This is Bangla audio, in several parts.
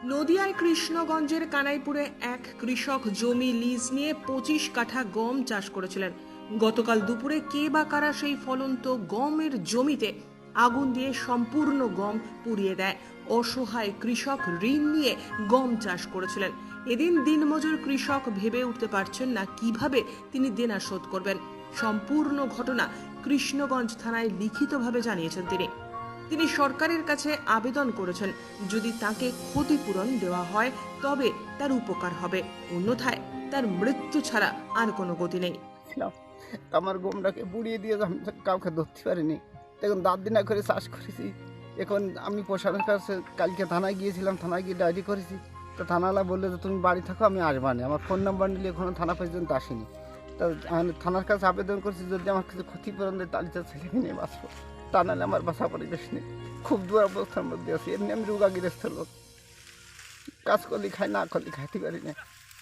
নদিয়ার কৃষ্ণগঞ্জের কানাইপুরে এক কৃষক জমি লিজ নিয়ে 25 কাঠা গম চাষ করেছিলেন। গতকাল দুপুরে কে বা কারা সেই ফলন্ত গমের জমিতে আগুন দিয়ে সম্পূর্ণ গম পুড়িয়ে দেয়। অসহায় কৃষক ঋণ নিয়ে গম চাষ করেছিলেন। এদিন দিনমজুর কৃষক ভেবে উঠতে পারছেন না কিভাবে তিনি দেনা শোধ করবেন। সম্পূর্ণ ঘটনা কৃষ্ণগঞ্জ থানায় লিখিতভাবে জানিয়েছেন তিনি সরকারের কাছে আবেদন করেছেন, যদি তাকে ক্ষতিপূরণ দেওয়া হয় তবে তার উপকার হবে, অন্যথায় তার মৃত্যু ছাড়া আর কোনো গতি নেই। আমার গমটাকে বুড়িয়ে দিয়ে আমি কাউকে ধরতে পারিনি। এখন দাঁত দিনা করে চাষ করেছি। এখন আমি প্রশাসনের কাছে কালকে থানায় গিয়েছিলাম, থানায় গিয়ে ডায়েরি করেছি। তো থানাওয়ালা বললো যে তুমি বাড়ি থাকো, আমি আসবা না। আমার ফোন নাম্বার নিলে এখনো থানা পর্যন্ত আসেনি। তা আমি থানার কাছে আবেদন করছি, যদি আমার কিছু ক্ষতিপূরণ দেয় তাহলে তো ছেলেকে নিয়ে বাঁচবো, তা নাহলে আমার বাসা পরিবেশ নেই। খুব দুরবস্থার মধ্যে আছি। এমনি আমি রোগাগ্রস্ত লোক, কাজ করলে খাই, না করলে খাইতে পারি না।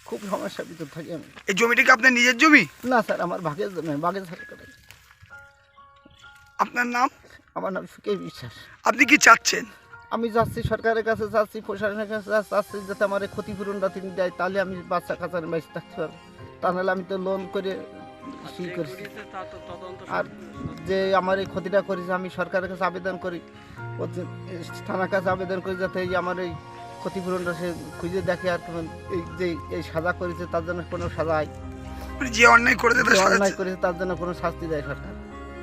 খুব সমস্যার ভিতর থাকি আমি। এই জমিটা কি আপনার নিজের জমি? না স্যার, আমার ভাগের জন্য, ভাগের সরকার। আপনার নাম? আমার নাম সুখী বিশ্বাস। আপনি কি চাচ্ছেন? আমি যাচ্ছি সরকারের কাছে, যাচ্ছি প্রশাসনের কাছে, যাচ্ছি যাতে আমার এই ক্ষতিপূরণটা তিনি দেয়, তাহলে আমি বাচ্চা কাচার বেঁচে থাকতে পারবো। তা নাহলে আমি তো লোন করে করছি। আর যে আমার এই ক্ষতিটা করেছে, আমি সরকারের কাছে আবেদন করি, থানার কাছে আবেদন করি যাতে এই আমার এই ক্ষতিপূরণটা সে খুঁজে দেখে। আর এই যে এই সাজা করেছে তার জন্য কোনো সাজা হয়, যে অন্যায় করেছে তার জন্য কোনো শাস্তি দেয় সরকার।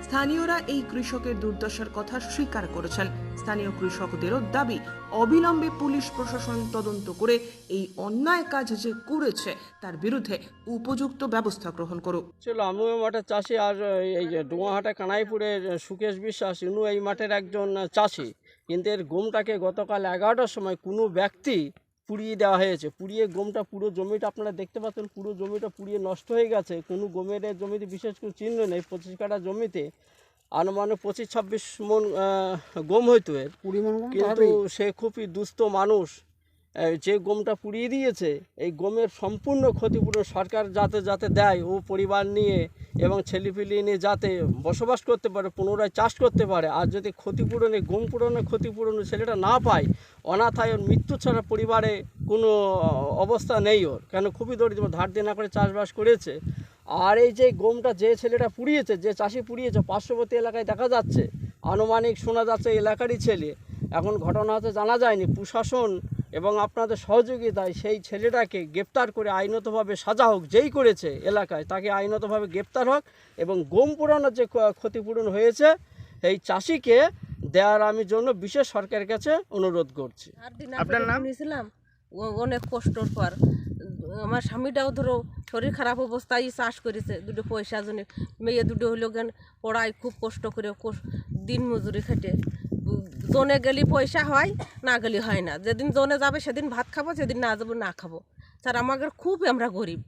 স্থানীয়রা এই কৃষকের দুর্দশার কথা স্বীকার করেছেন। স্থানীয় কৃষকদেরও দাবি, অবিলম্বে পুলিশ প্রশাসন তদন্ত করে এই অন্যায় কাজ যে করেছে তার বিরুদ্ধে উপযুক্ত ব্যবস্থা গ্রহণ করুক। চলো, আমিও মাঠের চাষি। আর এই যে ডোঙাহাটা কানাইপুরের সুকেশ বিশ্বাস, ইনু এই মাঠের একজন চাষি। কিন্তু এর গমটাকে গতকাল 11টার সময় কোনো ব্যক্তি পুড়িয়ে দেওয়া হয়েছে। পুড়িয়ে গমটা, পুরো জমিটা আপনারা দেখতে পাচ্ছেন, পুরো জমিটা পুড়িয়ে নষ্ট হয়ে গেছে। কোনো গমের জমিতে বিশেষ কোনো চিহ্ন নেই। 25 কাঠা জমিতে আনুমানিক 25-26 মন গম হইতো এর, কিন্তু সে খুবই দুস্থ মানুষ। যে গমটা পুড়িয়ে দিয়েছে, এই গমের সম্পূর্ণ ক্ষতিপূরণ সরকার যাতে দেয়, ও পরিবার নিয়ে এবং ছেলেপিলি নিয়ে যাতে বসবাস করতে পারে, পুনরায় চাষ করতে পারে। আর যদি ক্ষতিপূরণে, গম পূরণের ক্ষতিপূরণে ছেলেটা না পায়, অনাথায় ওর মৃত্যু ছাড়া পরিবারে কোনো অবস্থা নেই ওর, কেন খুবই দরিদ্র, ধার দিয়ে না করে চাষবাস করেছে। আর এই যে গমটা যে ছেলেটা পুড়িয়েছে, যে চাষি পুড়িয়েছে, পার্শ্ববর্তী এলাকায় দেখা যাচ্ছে, আনুমানিক শোনা যাচ্ছে এলাকারই ছেলে। এখন ঘটনা হতে জানা যায়নি, প্রশাসন এবং আপনাদের সহযোগিতায় সেই ছেলেটাকে গ্রেপ্তার করে আইনতভাবে সাজা হোক, যেই করেছে এলাকায় তাকে আইনতভাবে গ্রেপ্তার হোক, এবং গম পোড়ানোর যে ক্ষতিপূরণ হয়েছে এই চাষিকে দেওয়ার আমি জন্য বিশেষ সরকারের কাছে অনুরোধ করছি। আপনার নাম? অনেক কষ্টর পর আমার স্বামীটাও ধরো শরীর খারাপ অবস্থায় চাষ করেছে, দুটো পয়সা জন্য। মেয়ে দুটো হইল জ্ঞান পড়ায়, খুব কষ্ট করে দিন মজুরি খেটে। জনে গেলে পয়সা হয়, না গেলে হয় না। যেদিন জনে যাবে সেদিন ভাত খাবো, যেদিন না যাবো না খাবো। স্যার আমাদের খুব, আমরা গরিব।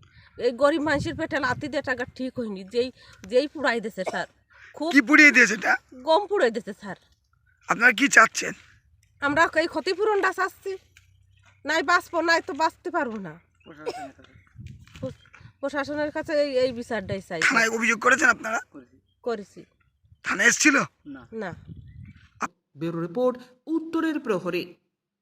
এই গরিব মানুষের পেটে লাতি দিয়ে টাকা ঠিক হয়নি। যেই পুড়াই দিয়েছে স্যার, খুব কি পুড়িয়ে দিয়েছে? গম পুড়াই দিয়েছে স্যার। আপনারা কি চাচ্ছেন? আমরা এই ক্ষতিপূরণটা চাচ্ছি, নাই বাঁচবো, নাই তো বাঁচতে পারবো না। প্রশাসনের কাছে এই বিচারটাই চাই। থানায় অভিযোগ করেছেন আপনারা? করেছি। থানায় এসেছিল না। ব্যুরো রিপোর্ট, উত্তরের প্রহরী।